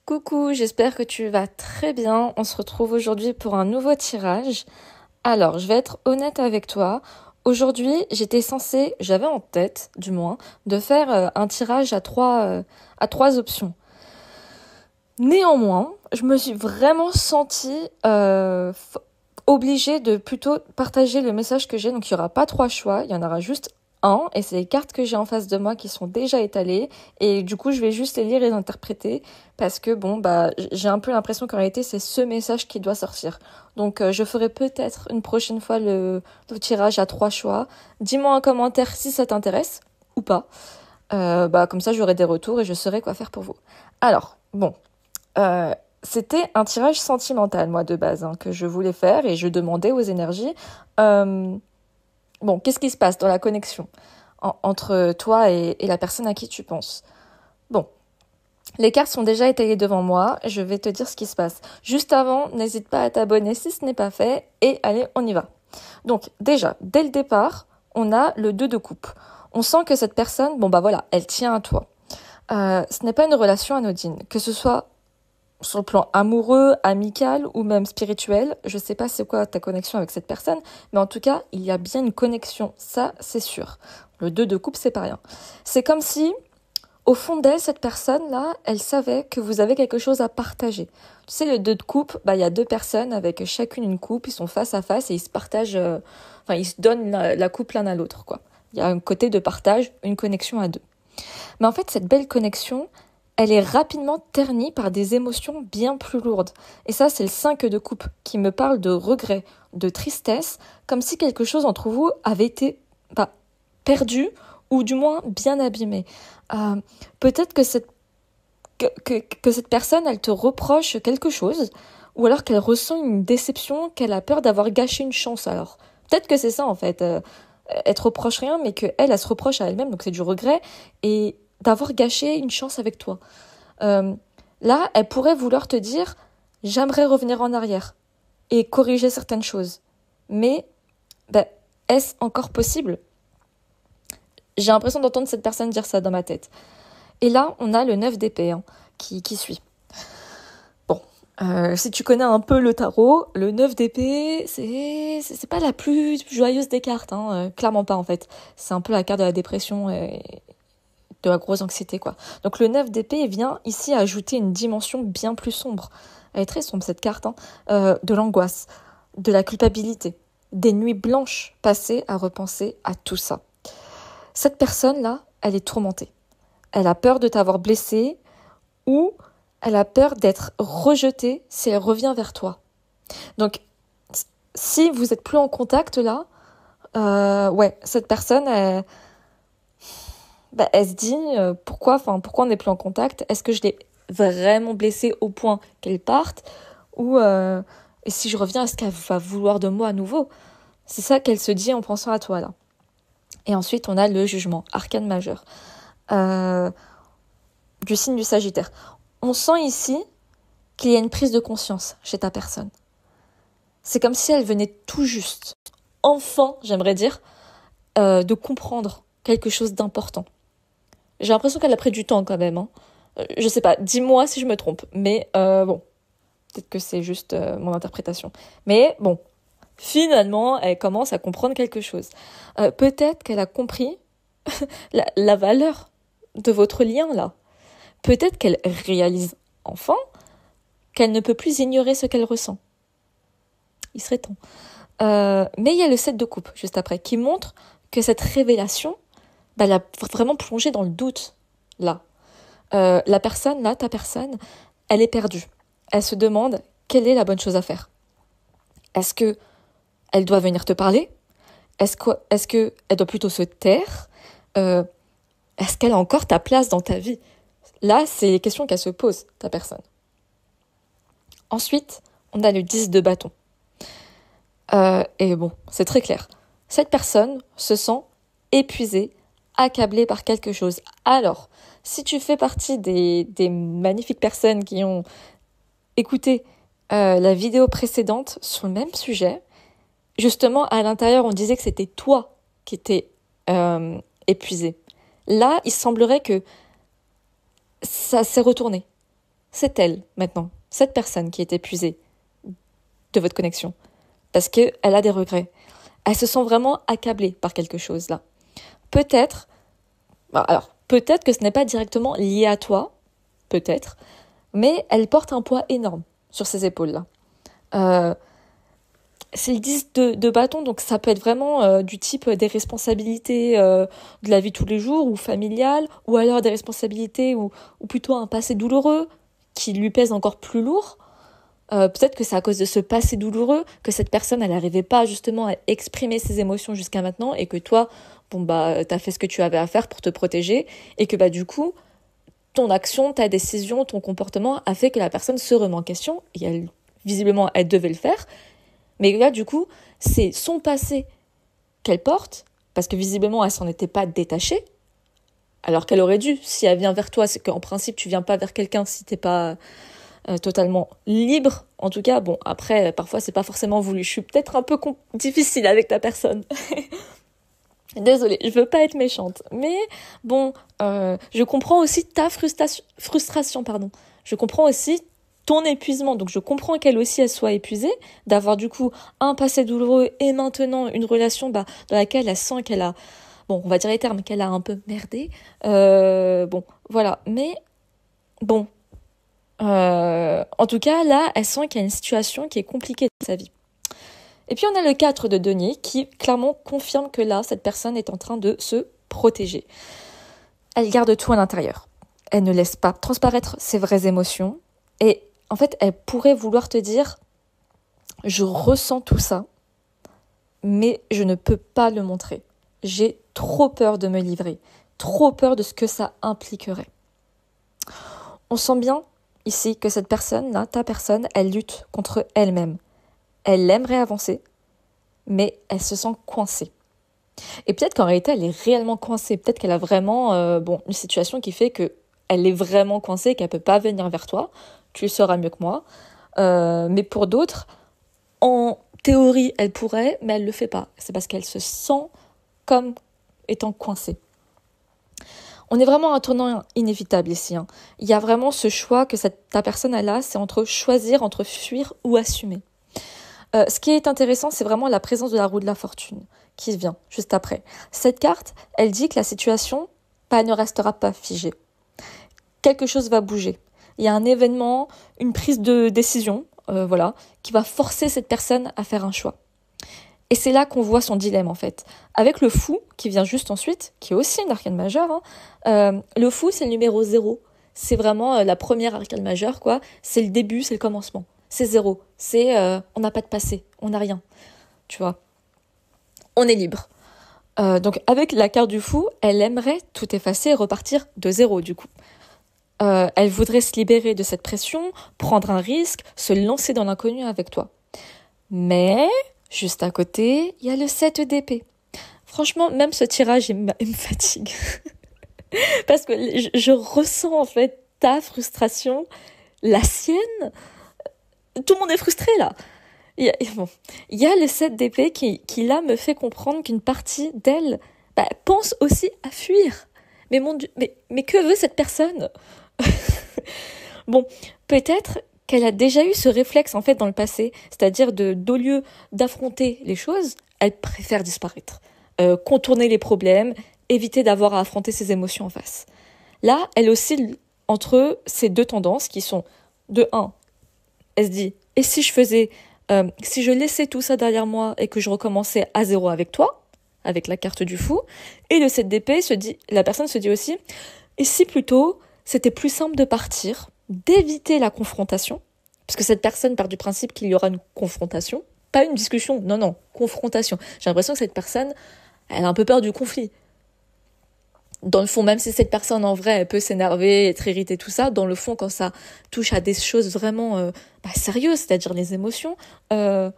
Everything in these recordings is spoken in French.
Coucou, j'espère que tu vas très bien. On se retrouve aujourd'hui pour un nouveau tirage. Alors, je vais être honnête avec toi. Aujourd'hui, j'avais en tête, du moins, de faire un tirage à trois options. Néanmoins, je me suis vraiment sentie obligée de plutôt partager le message que j'ai. Donc, il n'y aura pas trois choix, il y en aura juste un. Et c'est les cartes que j'ai en face de moi qui sont déjà étalées. Et du coup, je vais juste les lire et les interpréter. Parce que, j'ai un peu l'impression qu'en réalité, c'est ce message qui doit sortir. Donc, je ferai peut-être une prochaine fois le tirage à trois choix. Dis-moi en commentaire si ça t'intéresse ou pas. Comme ça, j'aurai des retours et je saurai quoi faire pour vous. Alors, c'était un tirage sentimental, moi, de base, que je voulais faire et je demandais aux énergies, qu'est-ce qui se passe dans la connexion entre toi et la personne à qui tu penses? Bon, les cartes sont déjà étayées devant moi, je vais te dire ce qui se passe. Juste avant, n'hésite pas à t'abonner si ce n'est pas fait et allez, on y va. Donc, déjà, dès le départ, on a le 2 de coupe. On sent que cette personne, elle tient à toi. Ce n'est pas une relation anodine, que ce soit sur le plan amoureux, amical ou même spirituel. Je sais pas c'est quoi ta connexion avec cette personne, mais en tout cas, il y a bien une connexion, ça c'est sûr. Le 2 de coupe, c'est pas rien. C'est comme si, au fond d'elle, cette personne-là, elle savait que vous avez quelque chose à partager. Tu sais, le 2 de coupe, il y a deux personnes avec chacune une coupe, ils sont face à face et ils se partagent, ils se donnent la coupe l'un à l'autre, quoi. Il y a un côté de partage, une connexion à deux. Mais en fait, cette belle connexion, elle est rapidement ternie par des émotions bien plus lourdes. Et ça, c'est le 5 de coupe qui me parle de regret, de tristesse, comme si quelque chose entre vous avait été perdu ou du moins bien abîmé. Peut-être que cette personne, elle te reproche quelque chose, ou alors qu'elle ressent une déception, qu'elle a peur d'avoir gâché une chance. Alors, peut-être que c'est ça en fait. Elle te reproche rien, mais qu'elle, elle se reproche à elle-même, donc c'est du regret, et d'avoir gâché une chance avec toi. Là, elle pourrait vouloir te dire « j'aimerais revenir en arrière et corriger certaines choses ». Mais est-ce encore possible ? J'ai l'impression d'entendre cette personne dire ça dans ma tête. Et là, on a le 9 d'épée qui suit. Si tu connais un peu le tarot, le 9 d'épée, c'est pas la plus joyeuse des cartes, clairement pas en fait. C'est un peu la carte de la dépression et de la grosse anxiété, quoi. Donc le 9 d'épée vient ici ajouter une dimension bien plus sombre. Elle est très sombre cette carte, de l'angoisse, de la culpabilité, des nuits blanches passées à repenser à tout ça. Cette personne-là, elle est tourmentée. Elle a peur de t'avoir blessé ou elle a peur d'être rejetée si elle revient vers toi. Donc, si vous n'êtes plus en contact là, cette personne, elle se dit pourquoi on n'est plus en contact ? Est-ce que je l'ai vraiment blessée au point qu'elle parte ? Ou et si je reviens, est-ce qu'elle va vouloir de moi à nouveau ? C'est ça qu'elle se dit en pensant à toi là. Et ensuite, on a le jugement, arcane majeur, du signe du Sagittaire. On sent ici qu'il y a une prise de conscience chez ta personne. C'est comme si elle venait tout juste, enfin, j'aimerais dire, de comprendre quelque chose d'important. J'ai l'impression qu'elle a pris du temps quand même. Je sais pas, dis-moi si je me trompe, mais peut-être que c'est juste mon interprétation. Mais bon, finalement, elle commence à comprendre quelque chose. Peut-être qu'elle a compris la valeur de votre lien là. Peut-être qu'elle réalise enfin qu'elle ne peut plus ignorer ce qu'elle ressent. Il serait temps. Mais il y a le 7 de coupe, juste après, qui montre que cette révélation, elle a vraiment plongé dans le doute, là. La personne, là, ta personne, elle est perdue. Elle se demande quelle est la bonne chose à faire. Est-ce que elle doit venir te parler ? Est-ce que elle doit plutôt se taire ? Est-ce qu'elle a encore ta place dans ta vie ? Là, c'est les questions qu'elle se pose, ta personne. Ensuite, on a le 10 de bâton. Et c'est très clair. Cette personne se sent épuisée, accablée par quelque chose. Alors, si tu fais partie des magnifiques personnes qui ont écouté la vidéo précédente sur le même sujet, justement, à l'intérieur, on disait que c'était toi qui étais épuisé. Là, il semblerait que ça s'est retourné. C'est elle, maintenant, cette personne qui est épuisée de votre connexion. Parce qu'elle a des regrets. Elle se sent vraiment accablée par quelque chose, là. Peut-être que ce n'est pas directement lié à toi, peut-être, mais elle porte un poids énorme sur ses épaules-là. C'est le 10 de bâton, donc ça peut être vraiment du type des responsabilités de la vie de tous les jours, ou familiales, ou alors des responsabilités, ou plutôt un passé douloureux, qui lui pèse encore plus lourd. Peut-être que c'est à cause de ce passé douloureux que cette personne, elle n'arrivait pas justement à exprimer ses émotions jusqu'à maintenant, et que toi, t'as fait ce que tu avais à faire pour te protéger, et que du coup, ton action, ta décision, ton comportement a fait que la personne se remet en question, et visiblement, elle devait le faire. Mais là, du coup, c'est son passé qu'elle porte, parce que visiblement, elle s'en était pas détachée, alors qu'elle aurait dû. Si elle vient vers toi, c'est qu'en principe, tu viens pas vers quelqu'un si t'es pas totalement libre. En tout cas, bon, après, parfois, c'est pas forcément voulu. Je suis peut-être un peu difficile avec ta personne. Désolée, je veux pas être méchante. Mais bon, je comprends aussi ta frustration, pardon. Je comprends aussi ton épuisement. Donc je comprends qu'elle aussi, elle soit épuisée, d'avoir du coup un passé douloureux et maintenant une relation dans laquelle elle sent qu'elle a, bon, on va dire les termes, qu'elle a un peu merdé. Bon, voilà. Mais bon, en tout cas, là, elle sent qu'il y a une situation qui est compliquée dans sa vie. Et puis on a le 4 de denier qui clairement confirme que là, cette personne est en train de se protéger. Elle garde tout à l'intérieur. Elle ne laisse pas transparaître ses vraies émotions. Et en fait, elle pourrait vouloir te dire « Je ressens tout ça, mais je ne peux pas le montrer. J'ai trop peur de me livrer, trop peur de ce que ça impliquerait. » On sent bien ici que cette personne-là, ta personne, elle lutte contre elle-même. Elle aimerait avancer, mais elle se sent coincée. Et peut-être qu'en réalité, elle est réellement coincée. Peut-être qu'elle a vraiment une situation qui fait qu'elle est vraiment coincée et qu'elle ne peut pas venir vers toi. Tu le sauras mieux que moi. Mais pour d'autres, en théorie, elle pourrait, mais elle ne le fait pas. C'est parce qu'elle se sent comme étant coincée. On est vraiment à un tournant inévitable ici. Il y a vraiment ce choix que ta personne a là, c'est entre choisir, entre fuir ou assumer. Ce qui est intéressant, c'est vraiment la présence de la roue de la fortune qui vient juste après. Cette carte, elle dit que la situation ne restera pas figée. Quelque chose va bouger. Il y a un événement, une prise de décision, qui va forcer cette personne à faire un choix. Et c'est là qu'on voit son dilemme en fait. Avec le fou, qui vient juste ensuite, qui est aussi une arcane majeure, le fou c'est le numéro 0. C'est vraiment la première arcane majeure, quoi. C'est le début, c'est le commencement. C'est 0. C'est on n'a pas de passé, on n'a rien. Tu vois. On est libre. Donc avec la carte du fou, elle aimerait tout effacer et repartir de 0 du coup. Elle voudrait se libérer de cette pression, prendre un risque, se lancer dans l'inconnu avec toi. Mais juste à côté, il y a le 7 d'épée. Franchement, même ce tirage, il me fatigue. Parce que je ressens en fait ta frustration, la sienne. Tout le monde est frustré là. Il y a le 7 d'épée qui là me fait comprendre qu'une partie d'elle pense aussi à fuir. Mais mon Dieu, mais que veut cette personne? Bon, peut-être qu'elle a déjà eu ce réflexe en fait dans le passé, c'est-à-dire d'au lieu d'affronter les choses, elle préfère disparaître, contourner les problèmes, éviter d'avoir à affronter ses émotions en face. Là, elle oscille entre ces deux tendances qui sont, de 1, elle se dit, et si si je laissais tout ça derrière moi et que je recommençais à 0 avec toi, avec la carte du fou, et le 7 d'épée, la personne se dit aussi, et si plutôt c'était plus simple de partir, d'éviter la confrontation, parce que cette personne part du principe qu'il y aura une confrontation, pas une discussion, non, confrontation. J'ai l'impression que cette personne, elle a un peu peur du conflit. Dans le fond, même si cette personne en vrai, elle peut s'énerver, être irritée, tout ça, dans le fond, quand ça touche à des choses vraiment sérieuses, c'est-à-dire les émotions, là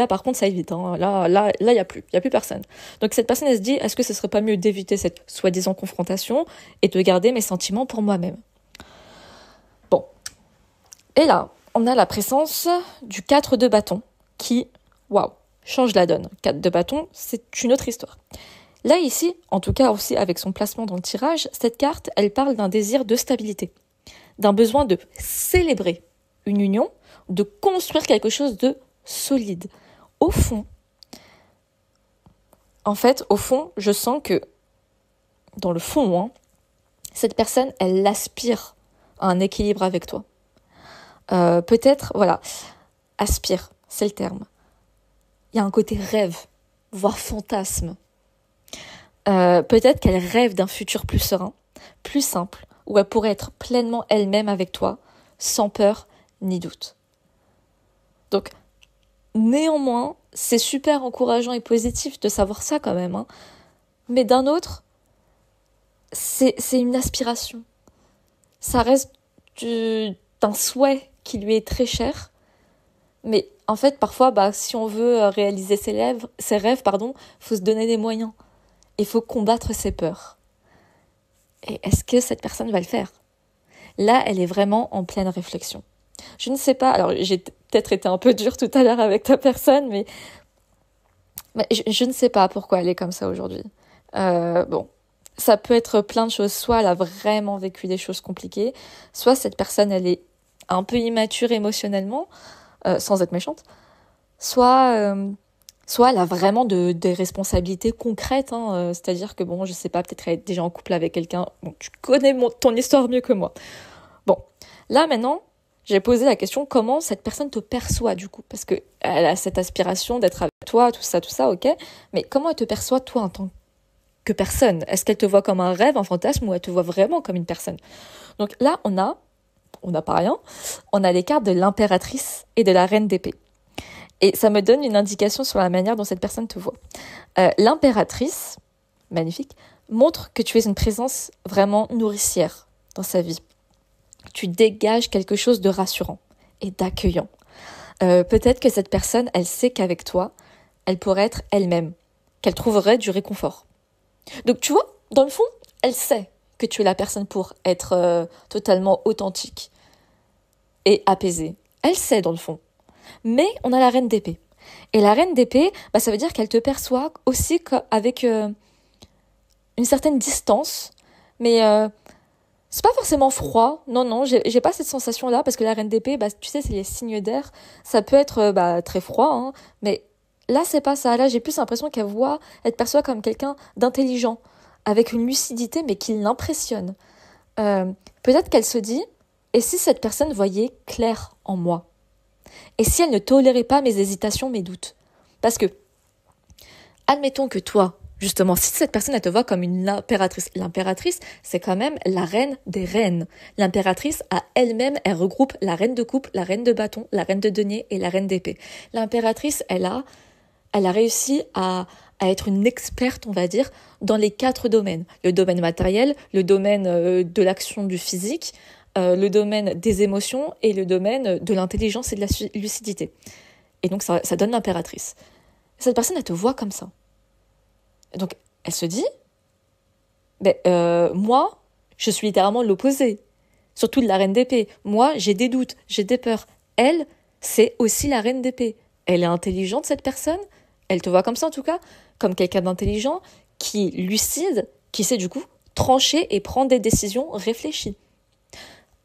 par contre ça évite. Là il y a plus personne. Donc cette personne elle se dit, est-ce que ce serait pas mieux d'éviter cette soi-disant confrontation et de garder mes sentiments pour moi-même. Bon, et là on a la présence du 4 de bâton qui, waouh, change la donne. 4 de bâton, c'est une autre histoire. Là, ici, en tout cas aussi avec son placement dans le tirage, cette carte, elle parle d'un désir de stabilité, d'un besoin de célébrer une union, de construire quelque chose de solide. Au fond, je sens que, dans le fond, cette personne, elle aspire à un équilibre avec toi. Peut-être, aspire, c'est le terme. Il y a un côté rêve, voire fantasme. Peut-être qu'elle rêve d'un futur plus serein, plus simple, où elle pourrait être pleinement elle-même avec toi, sans peur ni doute. Donc, néanmoins, c'est super encourageant et positif de savoir ça quand même. Mais d'un autre, c'est une aspiration. Ça reste d'un souhait qui lui est très cher. Mais en fait, parfois, si on veut réaliser ses rêves, faut se donner des moyens. Il faut combattre ses peurs. Et est-ce que cette personne va le faire ? Là, elle est vraiment en pleine réflexion. Je ne sais pas, alors j'ai peut-être été un peu dure tout à l'heure avec ta personne, mais je ne sais pas pourquoi elle est comme ça aujourd'hui. Ça peut être plein de choses. Soit elle a vraiment vécu des choses compliquées, soit cette personne, elle est un peu immature émotionnellement, sans être méchante, soit elle a vraiment des responsabilités concrètes, c'est-à-dire que, je sais pas, peut-être elle est déjà en couple avec quelqu'un, tu connais ton histoire mieux que moi. Bon, là maintenant, j'ai posé la question, comment cette personne te perçoit du coup ? Parce qu'elle a cette aspiration d'être avec toi, tout ça, ok, mais comment elle te perçoit toi en tant que personne ? Est-ce qu'elle te voit comme un rêve, un fantasme, ou elle te voit vraiment comme une personne ? Donc là, on n'a pas rien, on a les cartes de l'impératrice et de la reine d'épée. Et ça me donne une indication sur la manière dont cette personne te voit. L'impératrice, magnifique, montre que tu es une présence vraiment nourricière dans sa vie. Tu dégages quelque chose de rassurant et d'accueillant. Peut-être que cette personne, elle sait qu'avec toi, elle pourrait être elle-même, qu'elle trouverait du réconfort. Donc tu vois, dans le fond, elle sait que tu es la personne pour être totalement authentique et apaisée. Elle sait dans le fond. Mais on a la reine d'épée. Et la reine d'épée, ça veut dire qu'elle te perçoit aussi avec une certaine distance, mais c'est pas forcément froid. Non, j'ai pas cette sensation-là, parce que la reine d'épée, tu sais, c'est les signes d'air. Ça peut être très froid, mais là, c'est pas ça. Là, j'ai plus l'impression elle te perçoit comme quelqu'un d'intelligent, avec une lucidité, mais qui l'impressionne. Peut-être qu'elle se dit, et si cette personne voyait clair en moi ? Et si elle ne tolérait pas mes hésitations, mes doutes ? Parce que, admettons que toi, justement, si cette personne, elle te voit comme une impératrice, l'impératrice, c'est quand même la reine des reines. L'impératrice, à elle-même, elle regroupe la reine de coupe, la reine de bâton, la reine de denier et la reine d'épée. L'impératrice, elle a réussi à être une experte, on va dire, dans les 4 domaines. Le domaine matériel, le domaine de l'action du physique, le domaine des émotions et le domaine de l'intelligence et de la lucidité. Et donc, ça donne l'impératrice. Cette personne, elle te voit comme ça. Donc, elle se dit, moi, je suis littéralement l'opposé. Surtout de la reine d'épée. Moi, j'ai des doutes, j'ai des peurs. Elle, c'est aussi la reine d'épée. Elle est intelligente, cette personne. Elle te voit comme ça, en tout cas, comme quelqu'un d'intelligent, qui est lucide, qui sait du coup trancher et prendre des décisions réfléchies.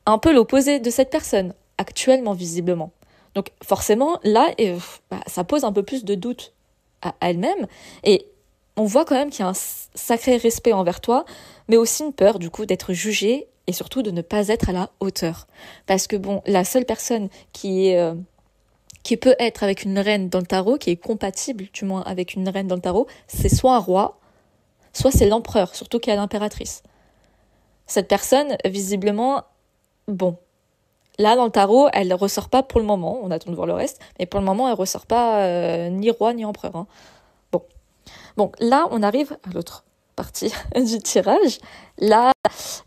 Un peu l'opposé de cette personne, actuellement, visiblement. Donc, forcément, là, ça pose un peu plus de doute à elle-même. Et on voit quand même qu'il y a un sacré respect envers toi, mais aussi une peur, du coup, d'être jugée et surtout de ne pas être à la hauteur. Parce que, la seule personne qui peut être avec une reine dans le tarot, qui est compatible, du moins, avec une reine dans le tarot, c'est soit un roi, soit c'est l'empereur, surtout qu'il y a l'impératrice. Cette personne, visiblement, là, dans le tarot, elle ne ressort pas pour le moment, on attend de voir le reste, mais pour le moment, elle ne ressort pas ni roi ni empereur. Bon, là, on arrive à l'autre partie du tirage. Là,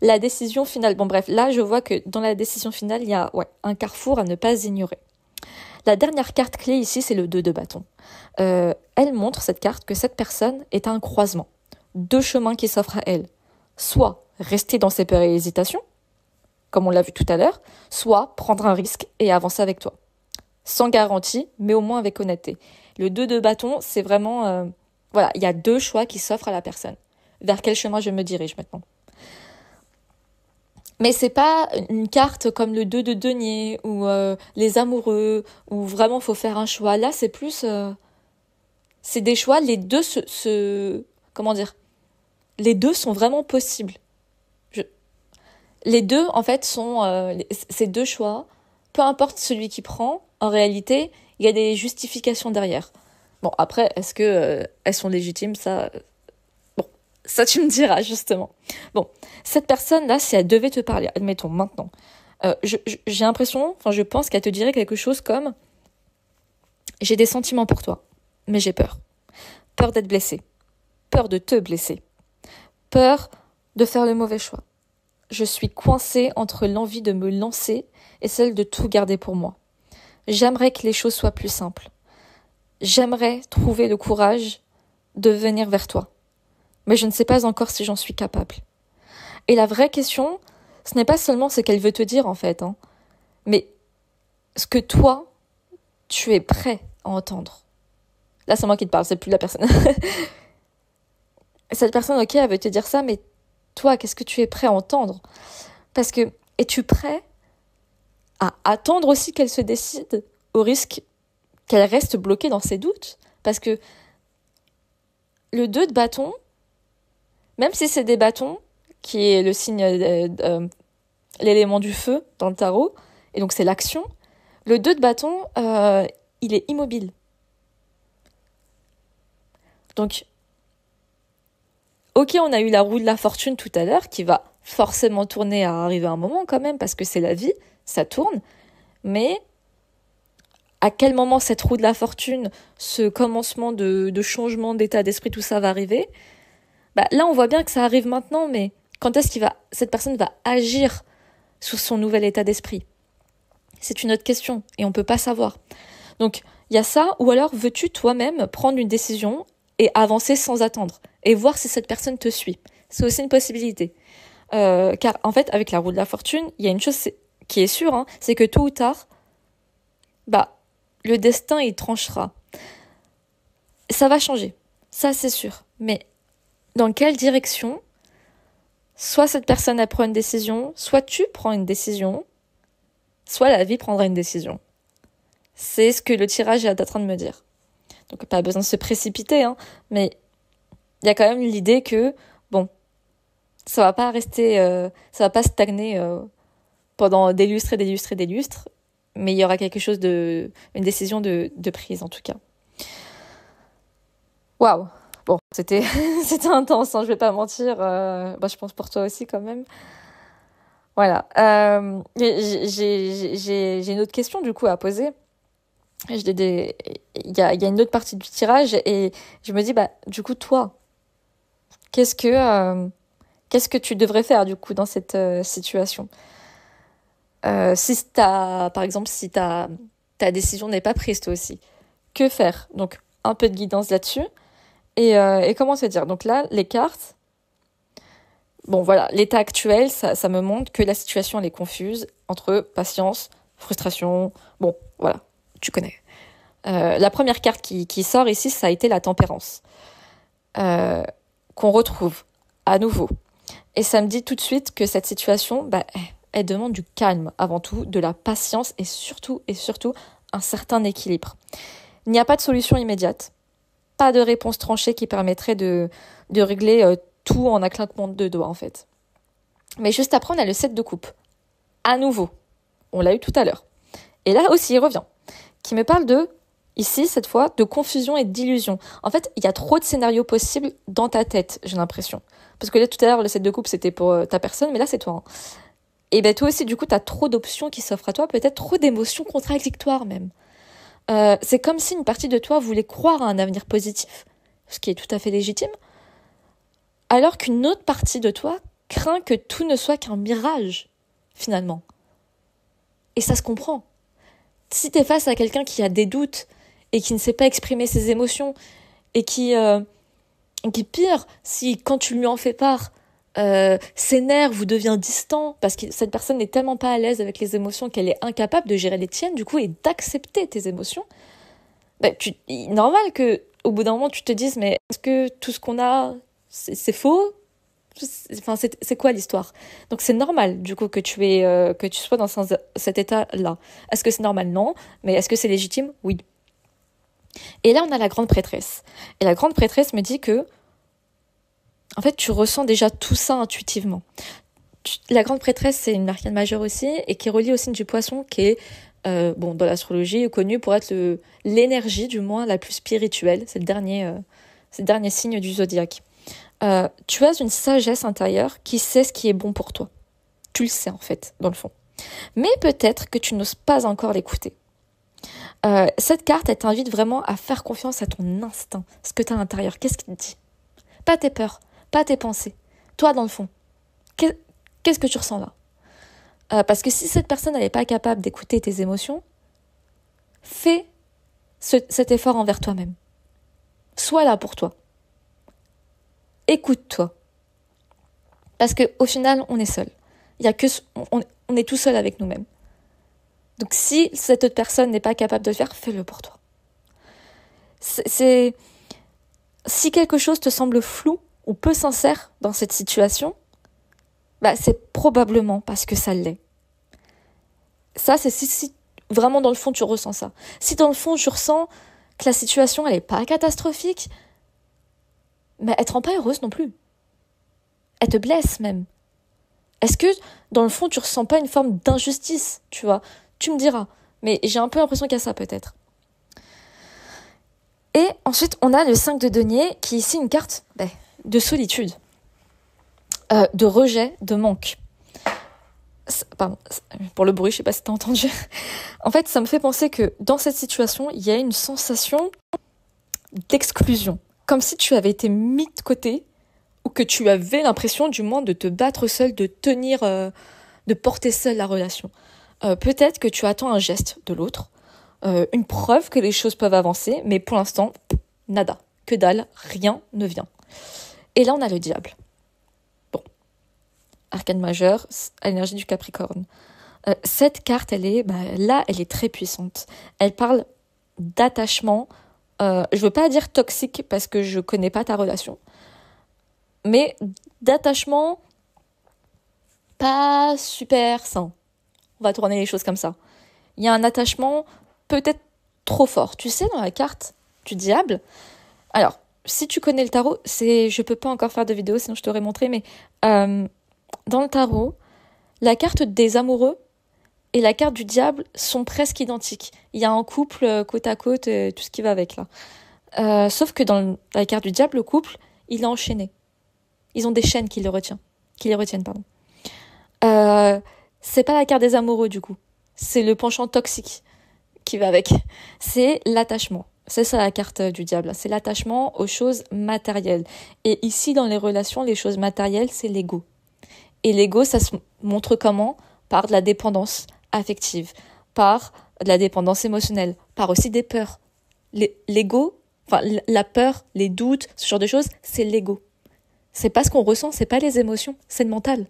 la décision finale. Là, je vois que dans la décision finale, il y a un carrefour à ne pas ignorer. La dernière carte clé ici, c'est le 2 de bâton. Elle montre, cette carte, que cette personne est à un croisement. 2 chemins qui s'offrent à elle. Soit rester dans ses peurs et hésitations, comme on l'a vu tout à l'heure, soit prendre un risque et avancer avec toi. Sans garantie, mais au moins avec honnêteté. Le 2 de bâton, c'est vraiment... voilà, il y a deux choix qui s'offrent à la personne. Vers quel chemin je me dirige maintenant. Mais c'est pas une carte comme le 2 de denier ou les amoureux où vraiment faut faire un choix. Là, c'est plus... c'est des choix, les deux comment dire? Les deux sont vraiment possibles. Les deux, en fait, sont... ces deux choix, peu importe celui qui prend, en réalité, il y a des justifications derrière. Bon, après, est-ce que elles sont légitimes? Ça... Bon, ça tu me diras, justement. Bon, cette personne-là, si elle devait te parler, admettons, maintenant, j'ai l'impression, enfin, je pense qu'elle te dirait quelque chose comme « J'ai des sentiments pour toi, mais j'ai peur. Peur d'être blessée. Peur de te blesser. Peur de faire le mauvais choix. Je suis coincée entre l'envie de me lancer et celle de tout garder pour moi. J'aimerais que les choses soient plus simples. J'aimerais trouver le courage de venir vers toi. Mais je ne sais pas encore si j'en suis capable. » Et la vraie question, ce n'est pas seulement ce qu'elle veut te dire en fait, mais ce que toi, tu es prêt à entendre. Là, c'est moi qui te parle, c'est plus la personne. Cette personne, ok, elle veut te dire ça, mais toi, qu'est-ce que tu es prêt à entendre? Parce que, es-tu prêt à attendre aussi qu'elle se décide au risque qu'elle reste bloquée dans ses doutes? Parce que le 2 de bâton, même si c'est des bâtons, qui est le signe, l'élément du feu dans le tarot, et donc c'est l'action, le 2 de bâton, il est immobile. Donc, ok, on a eu la roue de la fortune tout à l'heure, qui va forcément tourner à arriver à un moment quand même, parce que c'est la vie, ça tourne, mais à quel moment cette roue de la fortune, ce commencement de changement d'état d'esprit, tout ça va arriver? Bah, là, on voit bien que ça arrive maintenant, mais quand est-ce cette personne va agir sous son nouvel état d'esprit? C'est une autre question, et on ne peut pas savoir. Donc, il y a ça, ou alors veux-tu toi-même prendre une décision et avancer sans attendre, et voir si cette personne te suit? C'est aussi une possibilité. Car en fait, avec la roue de la fortune, il y a une chose qui est sûre, c'est que tôt ou tard, le destin, il tranchera. Ça va changer, ça c'est sûr. Mais dans quelle direction? Soit cette personne elle prend une décision, soit tu prends une décision, soit la vie prendra une décision. C'est ce que le tirage est en train de me dire. Donc pas besoin de se précipiter, mais il y a quand même l'idée que, bon, ça va pas rester, ça va pas stagner pendant des lustres et des lustres et des lustres, mais il y aura une décision de prise en tout cas. Waouh! Bon, c'était intense, je vais pas mentir. Je pense pour toi aussi quand même. Voilà. J'ai une autre question du coup à poser. Il y a une autre partie du tirage et je me dis du coup toi, qu'est-ce que tu devrais faire du coup dans cette situation? Par exemple, si ta décision n'est pas prise toi aussi, que faire? Donc un peu de guidance là-dessus. Et comment se dire? Donc là, les cartes, bon voilà, l'état actuel, ça me montre que la situation elle est confuse entre patience, frustration, bon voilà, tu connais. La première carte qui sort ici, ça a été la tempérance, qu'on retrouve à nouveau. Et ça me dit tout de suite que cette situation, elle demande du calme avant tout, de la patience et surtout un certain équilibre. Il n'y a pas de solution immédiate. Pas de réponse tranchée qui permettrait de régler tout en un claquement de doigts, en fait. Mais juste après, on a le 7 de coupe. À nouveau. On l'a eu tout à l'heure. Et là aussi, il revient. Qui me parle ici, cette fois, de confusion et d'illusion. En fait, il y a trop de scénarios possibles dans ta tête, j'ai l'impression. Parce que là, tout à l'heure, le 7 de coupe, c'était pour ta personne, mais là, c'est toi. Et toi aussi, du coup, tu as trop d'options qui s'offrent à toi, peut-être trop d'émotions contradictoires même. C'est comme si une partie de toi voulait croire à un avenir positif, ce qui est tout à fait légitime, alors qu'une autre partie de toi craint que tout ne soit qu'un mirage, finalement. Et ça se comprend. Si t'es face à quelqu'un qui a des doutes et qui ne sait pas exprimer ses émotions et qui pire, si quand tu lui en fais part, s'énerve ou devient distant parce que cette personne n'est tellement pas à l'aise avec les émotions qu'elle est incapable de gérer les tiennes du coup et d'accepter tes émotions, Normal que au bout d'un moment tu te dises, mais est-ce que tout ce qu'on a, c'est faux? Enfin, c'est quoi l'histoire? Donc c'est normal du coup que tu sois dans cet état-là. Est-ce que c'est normal? Non. Mais est-ce que c'est légitime? Oui. Et là on a la grande prêtresse. Et la grande prêtresse me dit que en fait tu ressens déjà tout ça intuitivement. La grande prêtresse, c'est une arcane majeure aussi, et qui relie au signe du poisson, qui est, dans l'astrologie, connue pour être l'énergie, du moins, la plus spirituelle. C'est le dernier signe du zodiaque. Tu as une sagesse intérieure qui sait ce qui est bon pour toi. Tu le sais, en fait, dans le fond. Mais peut-être que tu n'oses pas encore l'écouter. Cette carte, elle t'invite vraiment à faire confiance à ton instinct, ce que tu as à l'intérieur. Qu'est-ce qu'il te dit? Pas tes peurs, pas tes pensées. Toi, dans le fond, qu'est-ce que tu ressens là? Parce que si cette personne n'est pas capable d'écouter tes émotions, fais cet effort envers toi-même. Sois là pour toi. Écoute-toi. Parce qu'au final, on est seul. On est tout seul avec nous-mêmes. Donc si cette autre personne n'est pas capable de le faire, fais-le pour toi. Si quelque chose te semble flou ou peu sincère dans cette situation, c'est probablement parce que ça l'est. Ça, c'est si vraiment dans le fond tu ressens ça. Si dans le fond tu ressens que la situation elle est pas catastrophique, mais elle te rend pas heureuse non plus. Elle te blesse même. Est-ce que dans le fond tu ressens pas une forme d'injustice, tu vois? Tu me diras. Mais j'ai un peu l'impression qu'il y a ça peut-être. Et ensuite on a le 5 de denier qui est ici une carte de solitude, de rejet, de manque. Pardon, pour le bruit, je sais pas si t'as entendu. En fait, ça me fait penser que dans cette situation, il y a une sensation d'exclusion. Comme si tu avais été mis de côté, ou que tu avais l'impression du moins de te battre seul, de tenir, de porter seul la relation. Peut-être que tu attends un geste de l'autre, une preuve que les choses peuvent avancer, mais pour l'instant, nada, que dalle, rien ne vient. Et là, on a le diable. Arcane majeur, à l'énergie du Capricorne. Cette carte, elle est très puissante. Elle parle d'attachement. Je veux pas dire toxique parce que je connais pas ta relation, mais d'attachement pas super sain. On va tourner les choses comme ça. Il y a un attachement peut-être trop fort. Tu sais, dans la carte du diable. Alors, si tu connais le tarot, je peux pas encore faire de vidéo, sinon je t'aurais montré, mais dans le tarot, la carte des amoureux et la carte du diable sont presque identiques. Il y a un couple côte à côte, tout ce qui va avec là. Sauf que dans la carte du diable, le couple, il est enchaîné. Ils ont des chaînes qui les retiennent, pardon. C'est pas la carte des amoureux du coup. C'est le penchant toxique qui va avec. C'est l'attachement. C'est ça la carte du diable. C'est l'attachement aux choses matérielles. Et ici, dans les relations, les choses matérielles, c'est l'ego. Et l'ego, ça se montre comment? Par de la dépendance affective, par de la dépendance émotionnelle, par aussi des peurs. L'ego, enfin la peur, les doutes, ce genre de choses, c'est l'ego. C'est pas ce qu'on ressent, c'est pas les émotions, c'est le mental.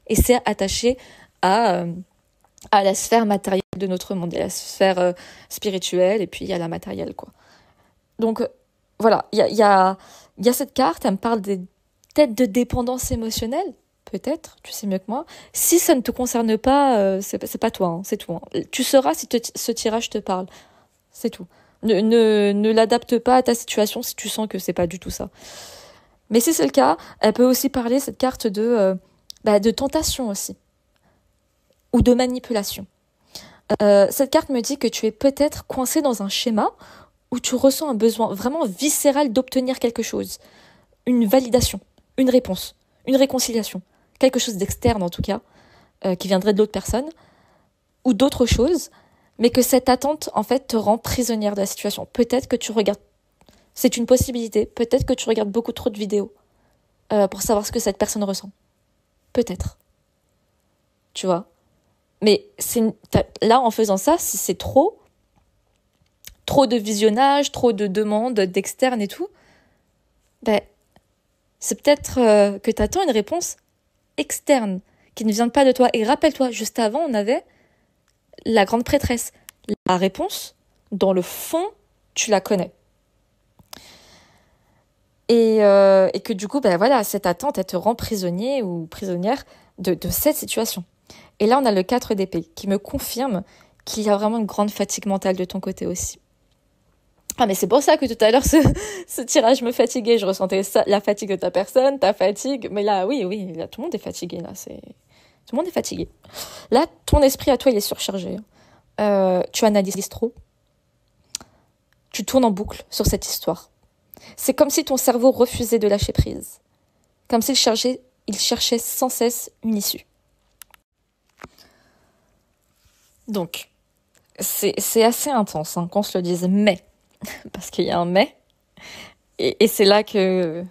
Et c'est attaché à la sphère matérielle de notre monde, à la sphère spirituelle, et puis il y a la matérielle, quoi. Donc voilà, il y a cette carte, elle me parle des têtes de dépendance émotionnelle. Peut-être, tu sais mieux que moi. Si ça ne te concerne pas, c'est pas toi, hein, c'est tout. Hein. Tu sauras si ce tirage te parle. C'est tout. Ne l'adapte pas à ta situation si tu sens que c'est pas du tout ça. Mais si c'est le cas, elle peut aussi parler, cette carte, de tentation aussi. Ou de manipulation. Cette carte me dit que tu es peut-être coincé dans un schéma où tu ressens un besoin vraiment viscéral d'obtenir quelque chose. Une validation, une réponse, une réconciliation. Quelque chose d'externe en tout cas, qui viendrait de l'autre personne, ou d'autres choses, mais que cette attente en fait te rend prisonnière de la situation. Peut-être que tu regardes, c'est une possibilité, peut-être que tu regardes beaucoup trop de vidéos pour savoir ce que cette personne ressent. Peut-être. Tu vois. Mais là en faisant ça, si c'est trop de visionnage, trop de demandes d'externe et tout, c'est peut-être que tu attends une réponse externe, qui ne vient pas de toi. Et rappelle-toi, juste avant, on avait la grande prêtresse. La réponse, dans le fond tu la connais. Et que du coup, cette attente, elle te rend prisonnier ou prisonnière de cette situation. Et là, on a le 4 d'épée qui me confirme qu'il y a vraiment une grande fatigue mentale de ton côté aussi. Ah, mais c'est pour ça que tout à l'heure, ce tirage me fatiguait. Je ressentais ça, la fatigue de ta personne, ta fatigue. Mais là, oui, là, tout le monde est fatigué. Là, tout le monde est fatigué. Là, ton esprit à toi, il est surchargé. Tu analyses trop. Tu tournes en boucle sur cette histoire. C'est comme si ton cerveau refusait de lâcher prise. Comme s'il cherchait sans cesse une issue. Donc, c'est assez intense qu'on se le dise, mais, parce qu'il y a un mais, et c'est là que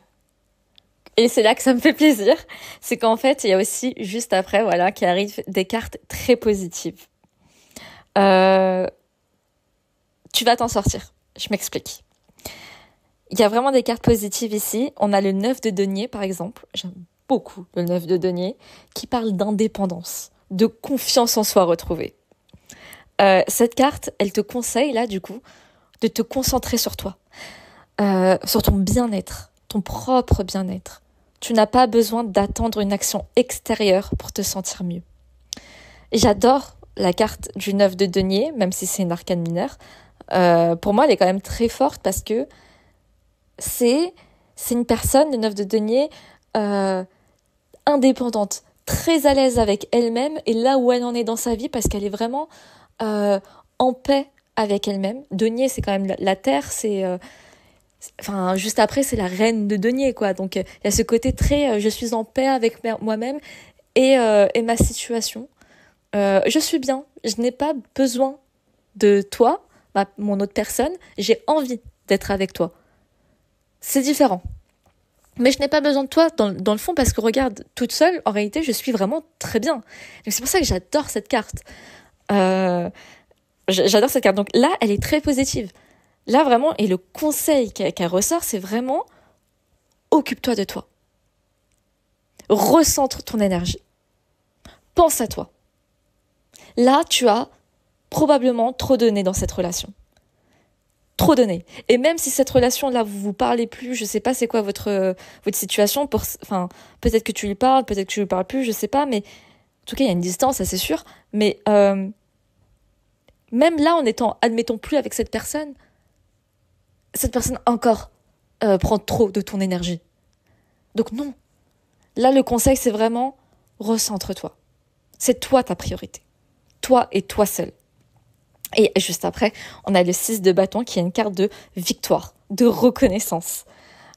ça me fait plaisir, c'est qu'en fait, il y a aussi, juste après, qui arrivent des cartes très positives. Tu vas t'en sortir, je m'explique. Il y a vraiment des cartes positives ici. On a le 9 de denier, par exemple. J'aime beaucoup le 9 de denier, qui parle d'indépendance, de confiance en soi retrouvée. Cette carte, elle te conseille, là, du coup, de te concentrer sur toi, sur ton bien-être, ton propre bien-être. Tu n'as pas besoin d'attendre une action extérieure pour te sentir mieux. Et j'adore la carte du 9 de denier, même si c'est une arcane mineure. Pour moi, elle est quand même très forte parce que c'est une personne, le 9 de denier, indépendante, très à l'aise avec elle-même et là où elle en est dans sa vie parce qu'elle est vraiment en paix avec elle-même. Denier, c'est quand même la terre, juste après, c'est la reine de denier, quoi. Donc, il y a ce côté très, je suis en paix avec moi-même et ma situation. Je suis bien, je n'ai pas besoin de toi, mon autre personne, j'ai envie d'être avec toi. C'est différent. Mais je n'ai pas besoin de toi dans le fond parce que regarde, toute seule, en réalité, je suis vraiment très bien. Donc c'est pour ça que j'adore cette carte. J'adore cette carte. Donc là, elle est très positive. Là, vraiment, et le conseil qu'elle ressort, c'est vraiment occupe-toi de toi. Recentre ton énergie. Pense à toi. Là, tu as probablement trop donné dans cette relation. Trop donné. Et même si cette relation-là, vous parlez plus, je sais pas c'est quoi votre situation, peut-être que tu lui parles, peut-être que tu lui parles plus, je sais pas, mais en tout cas, il y a une distance, ça c'est sûr, mais même là, en étant, admettons, plus avec cette personne encore prend trop de ton énergie. Donc non. Là, le conseil, c'est vraiment recentre-toi. C'est toi ta priorité. Toi et toi seul. Et juste après, on a le 6 de bâton qui est une carte de victoire, de reconnaissance.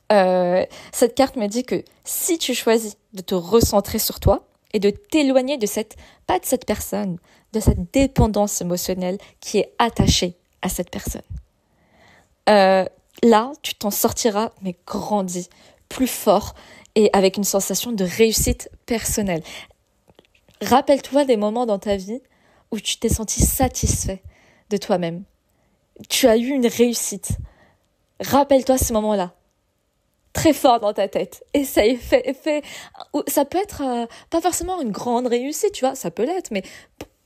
Cette carte me dit que si tu choisis de te recentrer sur toi et de t'éloigner pas de cette personne, de cette dépendance émotionnelle qui est attachée à cette personne, là, tu t'en sortiras, mais grandi, plus fort et avec une sensation de réussite personnelle. Rappelle-toi des moments dans ta vie où tu t'es senti satisfait de toi-même. Tu as eu une réussite. Rappelle-toi ces moments-là. Très fort dans ta tête. Essaye, fais. Ça peut être pas forcément une grande réussite, tu vois, ça peut l'être, mais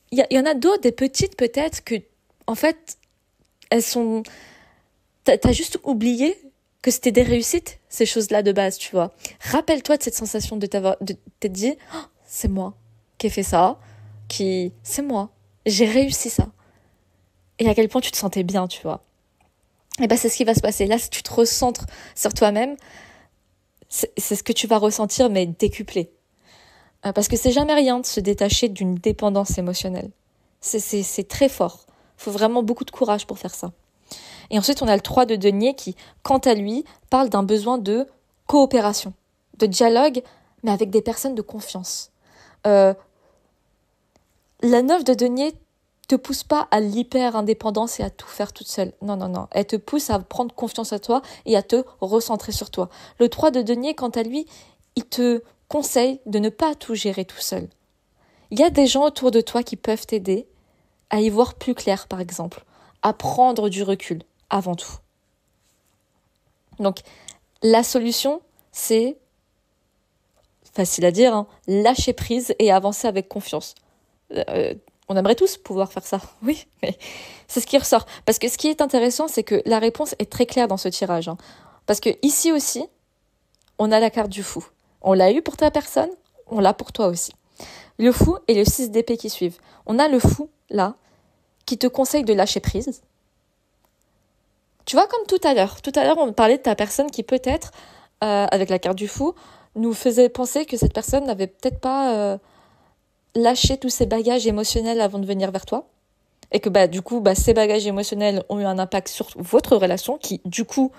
il y en a d'autres, des petites peut-être, que, en fait, elles sont... T'as juste oublié que c'était des réussites, ces choses-là de base, tu vois. Rappelle-toi de cette sensation de t'être dit, oh, c'est moi qui ai fait ça, c'est moi, j'ai réussi ça. Et à quel point tu te sentais bien, tu vois. Et c'est ce qui va se passer. Là, si tu te recentres sur toi-même, c'est ce que tu vas ressentir, mais décuplé. Parce que c'est jamais rien de se détacher d'une dépendance émotionnelle. C'est très fort. Il faut vraiment beaucoup de courage pour faire ça. Et ensuite, on a le 3 de denier qui, quant à lui, parle d'un besoin de coopération, de dialogue, mais avec des personnes de confiance. La 9 de denier te pousse pas à l'hyper-indépendance et à tout faire toute seule. Non. Elle te pousse à prendre confiance en toi et à te recentrer sur toi. Le 3 de denier, quant à lui, il te conseille de ne pas tout gérer tout seul. Il y a des gens autour de toi qui peuvent t'aider à y voir plus clair, par exemple, à prendre du recul avant tout. Donc, la solution, c'est, facile à dire, lâcher prise et avancer avec confiance. On aimerait tous pouvoir faire ça, oui, mais c'est ce qui ressort. Parce que ce qui est intéressant, c'est que la réponse est très claire dans ce tirage. Parce que ici aussi, on a la carte du fou. On l'a eu pour ta personne, on l'a pour toi aussi. Le fou et le 6 d'épée qui suivent. On a le fou, là, qui te conseille de lâcher prise. Tu vois, comme tout à l'heure. Tout à l'heure, on parlait de ta personne qui peut-être, avec la carte du fou, nous faisait penser que cette personne n'avait peut-être pas lâché tous ses bagages émotionnels avant de venir vers toi. Et que du coup, ces bagages émotionnels ont eu un impact sur votre relation, qui, du coup,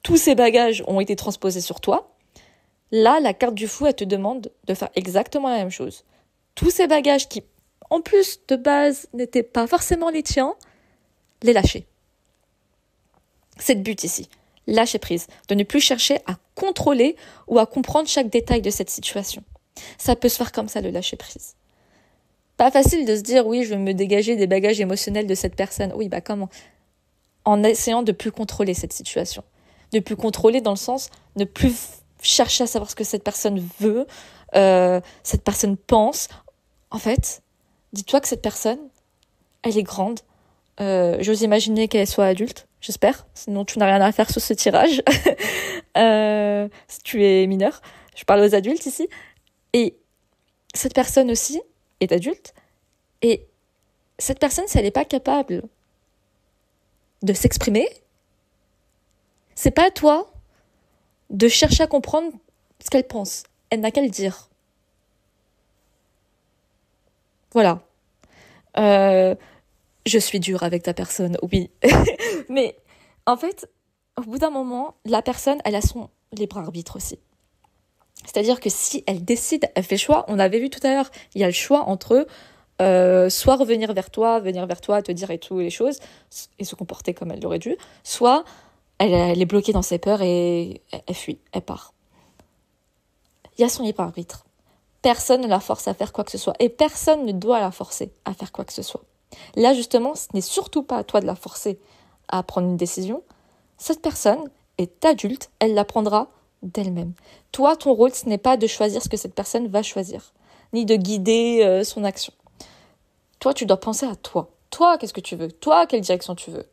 tous ces bagages ont été transposés sur toi. Là, la carte du fou, elle te demande de faire exactement la même chose. Tous ces bagages qui, en plus, de base, n'étaient pas forcément les tiens, les lâcher. C'est le but ici. Lâcher prise. De ne plus chercher à contrôler ou à comprendre chaque détail de cette situation. Ça peut se faire comme ça, le lâcher prise. Pas facile de se dire, oui, je vais me dégager des bagages émotionnels de cette personne. Oui, comment ? En essayant de plus contrôler cette situation. De plus contrôler dans le sens, ne plus chercher à savoir ce que cette personne veut, cette personne pense. En fait, dis-toi que cette personne, elle est grande. J'ose imaginer qu'elle soit adulte, j'espère. Sinon, tu n'as rien à faire sur ce tirage. Si tu es mineur. Je parle aux adultes ici. Et cette personne aussi est adulte. Et cette personne, si elle n'est pas capable de s'exprimer, c'est pas à toi de chercher à comprendre ce qu'elle pense. Elle n'a qu'à le dire. Voilà. Je suis dure avec ta personne, oui. Mais en fait, au bout d'un moment, la personne, elle a son libre arbitre aussi. C'est-à-dire que si elle décide, elle fait choix, on avait vu tout à l'heure, il y a le choix entre soit revenir vers toi, te dire et tout les choses, et se comporter comme elle l'aurait dû, soit elle est bloquée dans ses peurs et elle fuit, elle part. Il y a son libre arbitre. Personne ne la force à faire quoi que ce soit, et personne ne doit la forcer à faire quoi que ce soit. Là, justement, ce n'est surtout pas à toi de la forcer à prendre une décision. Cette personne est adulte, elle la prendra d'elle-même. Toi, ton rôle, ce n'est pas de choisir ce que cette personne va choisir, ni de guider son action. Toi, tu dois penser à toi. Toi, qu'est-ce que tu veux ? Toi, quelle direction tu veux ?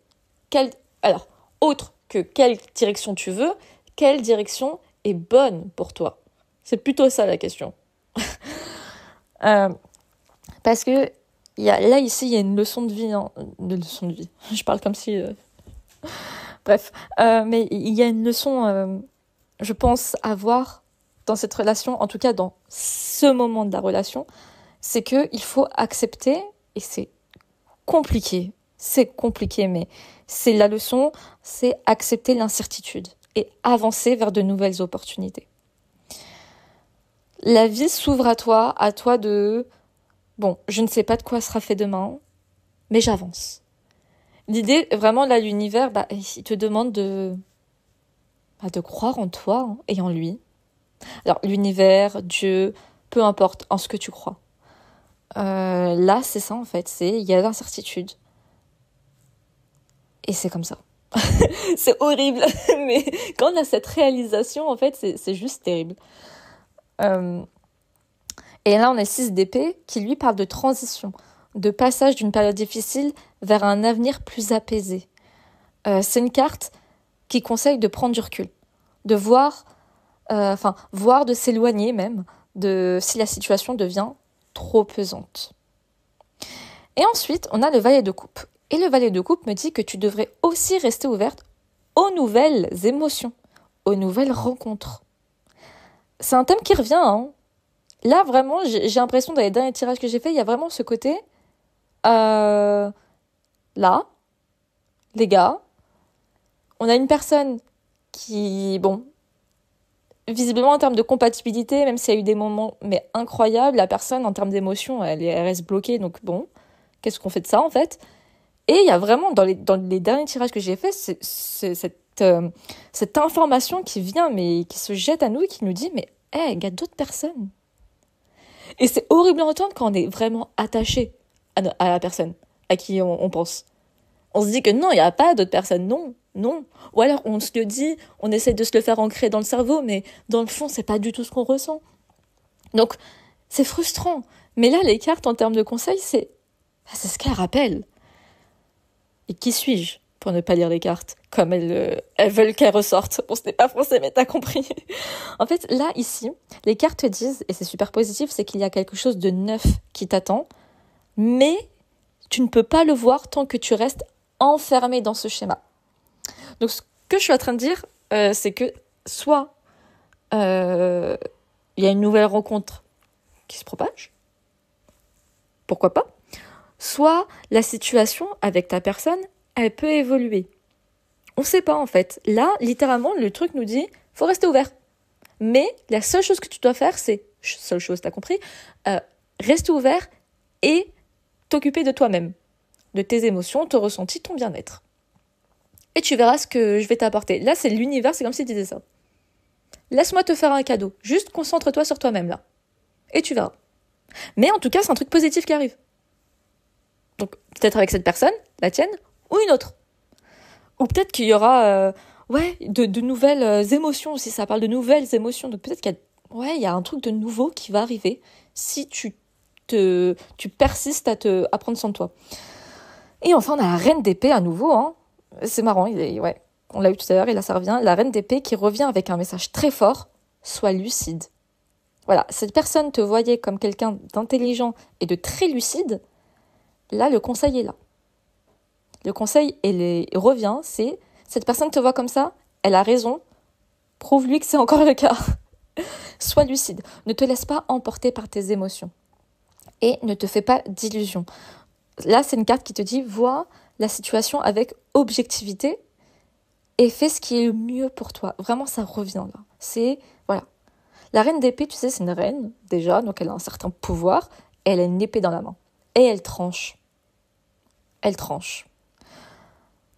Alors, autre que quelle direction tu veux, quelle direction est bonne pour toi ? C'est plutôt ça la question. Parce que ici, il y a une leçon de vie. Une leçon de vie. Je parle comme si... Bref. Mais il y a une leçon, je pense, à voir dans cette relation, en tout cas dans ce moment de la relation, c'est qu'il faut accepter, et c'est compliqué, mais c'est la leçon, c'est accepter l'incertitude et avancer vers de nouvelles opportunités. La vie s'ouvre à toi de... Bon, je ne sais pas de quoi sera fait demain, mais j'avance. L'idée, vraiment, là, l'univers, il te demande de croire en toi et en lui. Alors, l'univers, Dieu, peu importe, en ce que tu crois. Là, c'est ça, en fait. Il y a l'incertitude. Et c'est comme ça. C'est horrible, mais quand on a cette réalisation, en fait, c'est juste terrible. Et là, on a le 6 d'épée qui, lui, parle de transition, de passage d'une période difficile vers un avenir plus apaisé. C'est une carte qui conseille de prendre du recul, de voir, de s'éloigner même, si la situation devient trop pesante. Et ensuite, on a le valet de coupe. Et le valet de coupe me dit que tu devrais aussi rester ouverte aux nouvelles émotions, aux nouvelles rencontres. C'est un thème qui revient, hein. Là, vraiment, j'ai l'impression, dans les derniers tirages que j'ai faits, il y a vraiment ce côté... Là, les gars, on a une personne qui, visiblement en termes de compatibilité, même s'il y a eu des moments mais incroyables, la personne en termes d'émotion, elle reste bloquée, donc qu'est-ce qu'on fait de ça en fait ? Et il y a vraiment, dans les derniers tirages que j'ai faits, cette information qui vient, mais qui se jette à nous et qui nous dit, mais il y a d'autres personnes. Et c'est horrible à entendre quand on est vraiment attaché à la personne à qui on pense. On se dit que non, il n'y a pas d'autres personnes, non. Ou alors on se le dit, on essaie de se le faire ancrer dans le cerveau, mais dans le fond, c'est pas du tout ce qu'on ressent. Donc, c'est frustrant. Mais là, les cartes en termes de conseils, c'est C'est ce qu'elle rappelle. Et qui suis-je pour ne pas lire les cartes comme elles veulent qu'elles ressortent? Bon, ce n'est pas français, mais t'as compris. En fait, là, ici, les cartes te disent, et c'est super positif, c'est qu'il y a quelque chose de neuf qui t'attend, mais tu ne peux pas le voir tant que tu restes enfermé dans ce schéma. Donc, ce que je suis en train de dire, c'est que soit il y a une nouvelle rencontre qui se propage, pourquoi pas, soit la situation avec ta personne, elle peut évoluer. On ne sait pas en fait. Là, littéralement, le truc nous dit, faut rester ouvert. Mais la seule chose que tu dois faire, c'est, seule chose, t'as compris, rester ouvert et t'occuper de toi-même, de tes émotions, ton ressenti, ton bien-être. Et tu verras ce que je vais t'apporter. Là, c'est l'univers, c'est comme si tu disais ça. Laisse-moi te faire un cadeau. Juste concentre-toi sur toi-même, là. Et tu verras. Mais en tout cas, c'est un truc positif qui arrive. Donc, peut-être avec cette personne, la tienne, ou une autre. Ou peut-être qu'il y aura de nouvelles émotions, si ça parle de nouvelles émotions. Donc peut-être qu'il y a un truc de nouveau qui va arriver si tu persistes à prendre soin de toi. Et enfin, on a la reine d'épée à nouveau. Hein. C'est marrant, on l'a eu tout à l'heure et là ça revient. La reine d'épée qui revient avec un message très fort, sois lucide. Voilà, cette personne te voyait comme quelqu'un d'intelligent et de très lucide. Là, le conseil est là. Le conseil revient, c'est cette personne te voit comme ça, elle a raison, prouve-lui que c'est encore le cas. Sois lucide, ne te laisse pas emporter par tes émotions et ne te fais pas d'illusions. Là, c'est une carte qui te dit, vois la situation avec objectivité et fais ce qui est le mieux pour toi. Vraiment, ça revient là. Voilà. La reine d'épée, tu sais, c'est une reine, déjà, donc elle a un certain pouvoir, elle a une épée dans la main. Et elle tranche. Elle tranche.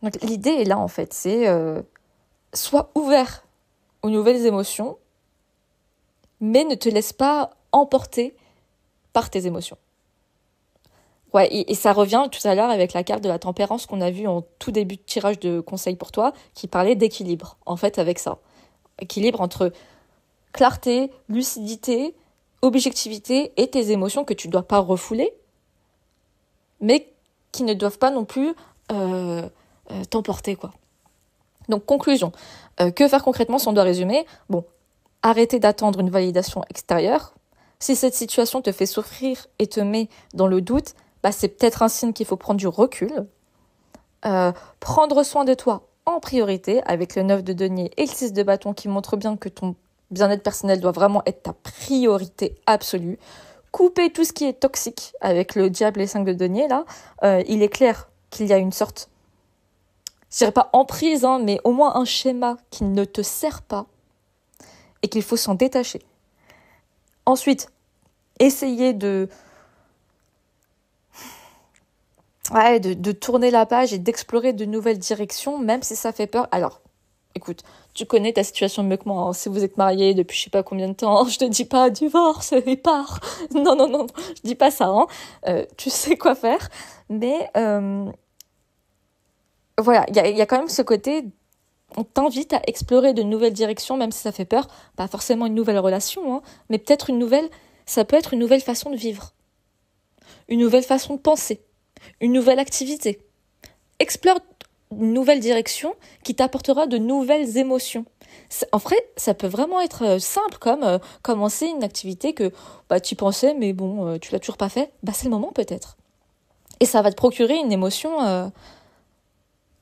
Donc l'idée est là, en fait, c'est sois ouvert aux nouvelles émotions, mais ne te laisse pas emporter par tes émotions. Ouais, et ça revient tout à l'heure avec la carte de la tempérance qu'on a vue en tout début de tirage de conseils pour toi, qui parlait d'équilibre, en fait, avec ça. Équilibre entre clarté, lucidité, objectivité et tes émotions que tu ne dois pas refouler, mais qui ne doivent pas non plus t'emporter, quoi. Donc, conclusion. Que faire concrètement si on doit résumer ? Bon, arrêtez d'attendre une validation extérieure. Si cette situation te fait souffrir et te met dans le doute, c'est peut-être un signe qu'il faut prendre du recul. Prendre soin de toi en priorité, avec le 9 de denier et le 6 de bâton qui montrent bien que ton bien-être personnel doit vraiment être ta priorité absolue. Couper tout ce qui est toxique avec le diable et les 5 de denier, là. Il est clair qu'il y a une sorte, je dirais pas emprise, hein, mais au moins un schéma qui ne te sert pas et qu'il faut s'en détacher. Ensuite, essayer de tourner la page et d'explorer de nouvelles directions, même si ça fait peur. Alors, écoute, tu connais ta situation mieux que moi. Hein. Si vous êtes mariés depuis je sais pas combien de temps, je te dis pas divorce et pars. Non, je dis pas ça. Hein. Tu sais quoi faire. Mais voilà, il y a quand même ce côté, on t'invite à explorer de nouvelles directions, même si ça fait peur. Pas forcément une nouvelle relation, hein, mais peut-être ça peut être une nouvelle façon de vivre. Une nouvelle façon de penser. Une nouvelle activité. Explore une nouvelle direction qui t'apportera de nouvelles émotions. En vrai, ça peut vraiment être simple, comme commencer une activité que tu pensais, mais bon, tu l'as toujours pas fait. C'est le moment peut-être. Et ça va te procurer une émotion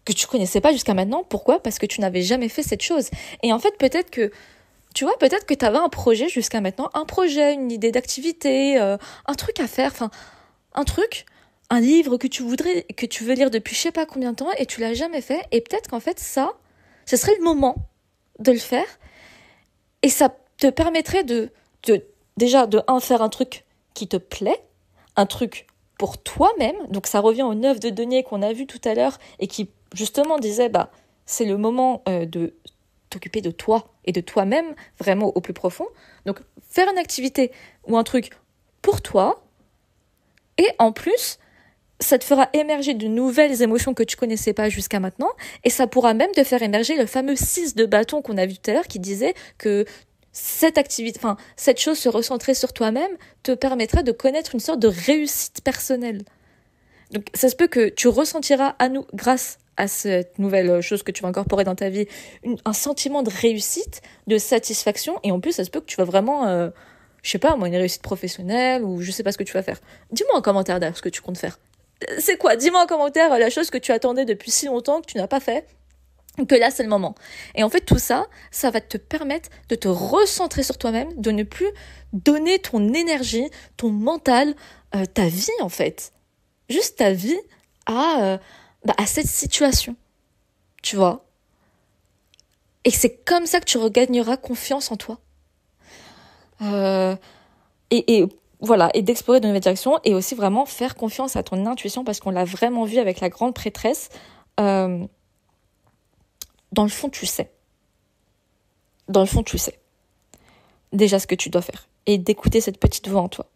que tu connaissais pas jusqu'à maintenant. Pourquoi ? Parce que tu n'avais jamais fait cette chose. Et en fait, peut-être que tu avais un projet jusqu'à maintenant, un projet, une idée d'activité, un truc à faire, un livre que tu veux lire depuis je sais pas combien de temps et tu l'as jamais fait, et peut-être qu'en fait ce serait le moment de le faire, et ça te permettrait de faire un truc qui te plaît, un truc pour toi-même. Donc ça revient au 9 de denier qu'on a vu tout à l'heure et qui justement disait c'est le moment de t'occuper de toi et de toi-même vraiment au plus profond. Donc faire une activité ou un truc pour toi, et en plus ça te fera émerger de nouvelles émotions que tu connaissais pas jusqu'à maintenant, et ça pourra même te faire émerger le fameux 6 de bâton qu'on a vu tout à l'heure qui disait que cette chose se recentrer sur toi-même te permettrait de connaître une sorte de réussite personnelle. Donc ça se peut que tu ressentiras grâce à cette nouvelle chose que tu vas incorporer dans ta vie, un sentiment de réussite, de satisfaction, et en plus ça se peut que tu vas vraiment, je sais pas moi, une réussite professionnelle, ou je sais pas ce que tu vas faire. Dis-moi en commentaire d'ailleurs ce que tu comptes faire. C'est quoi? Dis-moi en commentaire la chose que tu attendais depuis si longtemps, que tu n'as pas fait, que là c'est le moment. Et en fait tout ça, ça va te permettre de te recentrer sur toi-même, de ne plus donner ton énergie, ton mental, ta vie en fait. Juste ta vie à cette situation, tu vois. Et c'est comme ça que tu regagneras confiance en toi. Et voilà, et d'explorer de nouvelles directions, et aussi vraiment faire confiance à ton intuition, parce qu'on l'a vraiment vu avec la grande prêtresse. Dans le fond, tu sais. Dans le fond, tu sais déjà ce que tu dois faire, et d'écouter cette petite voix en toi.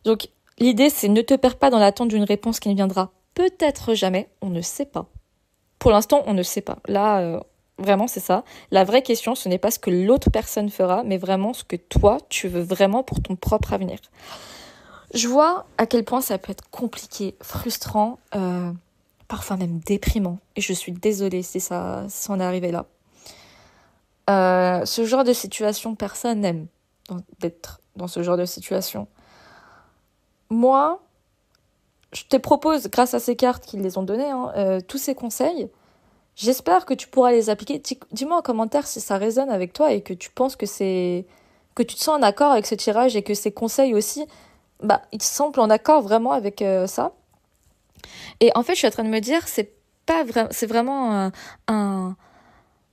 Donc, l'idée, c'est ne te perds pas dans l'attente d'une réponse qui ne viendra peut-être jamais, on ne sait pas. Pour l'instant, on ne sait pas. Là, vraiment, c'est ça. La vraie question, ce n'est pas ce que l'autre personne fera, mais vraiment ce que toi, tu veux vraiment pour ton propre avenir. Je vois à quel point ça peut être compliqué, frustrant, parfois même déprimant. Et je suis désolée si ça en est arrivé là. Ce genre de situation, personne n'aime d'être dans ce genre de situation. Moi, je te propose, grâce à ces cartes qu'ils les ont données, tous ces conseils. J'espère que tu pourras les appliquer. Dis-moi en commentaire si ça résonne avec toi et que tu penses que tu te sens en accord avec ce tirage, et que ces conseils aussi, ils te semblent en accord vraiment avec ça. Et en fait, je suis en train de me dire, c'est vraiment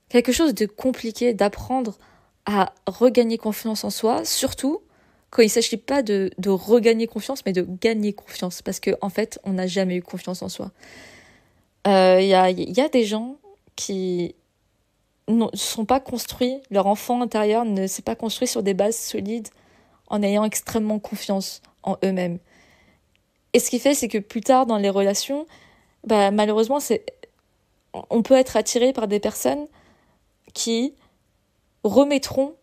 quelque chose de compliqué d'apprendre à regagner confiance en soi, surtout quand il ne s'agit pas de regagner confiance, mais de gagner confiance, parce qu'en fait, on n'a jamais eu confiance en soi. Il y a des gens qui ne sont pas construits, leur enfant intérieur ne s'est pas construit sur des bases solides, en ayant extrêmement confiance en eux-mêmes. Et ce qui fait, c'est que plus tard dans les relations, malheureusement, on peut être attiré par des personnes qui remettront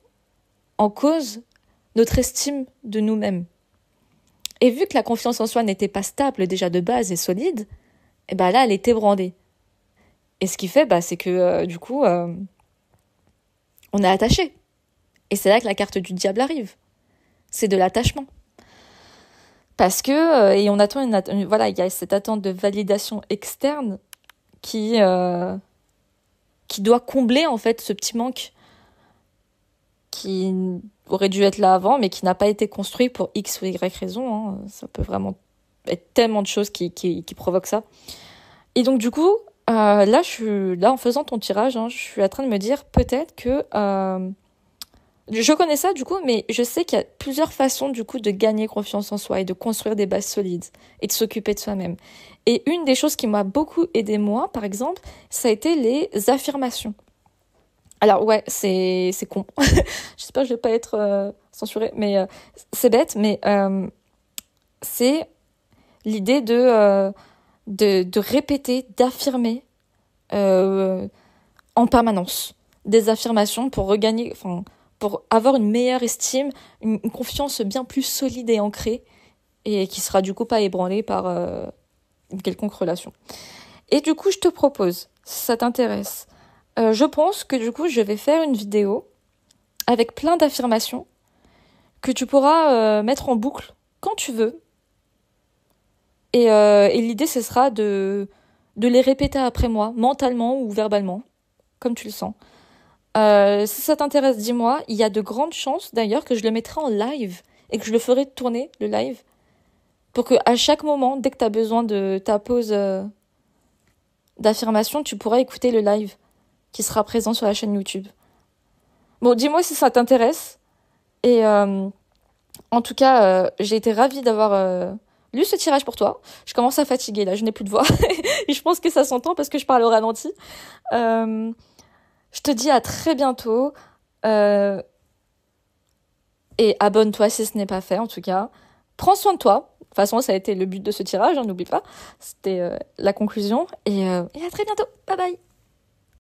en cause notre estime de nous-mêmes. Et vu que la confiance en soi n'était pas stable déjà de base et solide, là, elle est ébranlée. Et ce qui fait, c'est que du coup, on est attaché. Et c'est là que la carte du diable arrive. C'est de l'attachement. Parce que, et on attend voilà, il y a cette attente de validation externe qui doit combler en fait ce petit manque qui aurait dû être là avant, mais qui n'a pas été construit pour X ou Y raison. Ça peut vraiment être tellement de choses qui provoquent ça. Et donc du coup, là en faisant ton tirage, je suis en train de me dire peut-être que je connais ça du coup, mais je sais qu'il y a plusieurs façons du coup de gagner confiance en soi et de construire des bases solides et de s'occuper de soi-même. Et une des choses qui m'a beaucoup aidée moi, par exemple, ça a été les affirmations. Alors ouais, c'est con. J'espère que je vais pas être censurée, mais c'est bête, mais c'est l'idée de répéter, d'affirmer en permanence des affirmations pour pour avoir une meilleure estime, une confiance bien plus solide et ancrée, et qui sera du coup pas ébranlée par une quelconque relation. Et du coup, je te propose, si ça t'intéresse, je pense que du coup, je vais faire une vidéo avec plein d'affirmations que tu pourras mettre en boucle quand tu veux. Et l'idée, ce sera de les répéter après moi, mentalement ou verbalement, comme tu le sens. Si ça t'intéresse, dis-moi. Il y a de grandes chances, d'ailleurs, que je le mettrai en live et que je le ferai tourner, le live, pour que à chaque moment, dès que tu as besoin de ta pause d'affirmation, tu pourras écouter le live qui sera présent sur la chaîne YouTube. Bon, dis-moi si ça t'intéresse. Et en tout cas, j'ai été ravie d'avoir lu ce tirage pour toi. Je commence à fatiguer, là, je n'ai plus de voix. Et je pense que ça s'entend parce que je parle au ralenti. Je te dis à très bientôt. Et abonne-toi si ce n'est pas fait, en tout cas. Prends soin de toi. De toute façon, ça a été le but de ce tirage, n'oublie pas. C'était la conclusion. Et à très bientôt. Bye bye.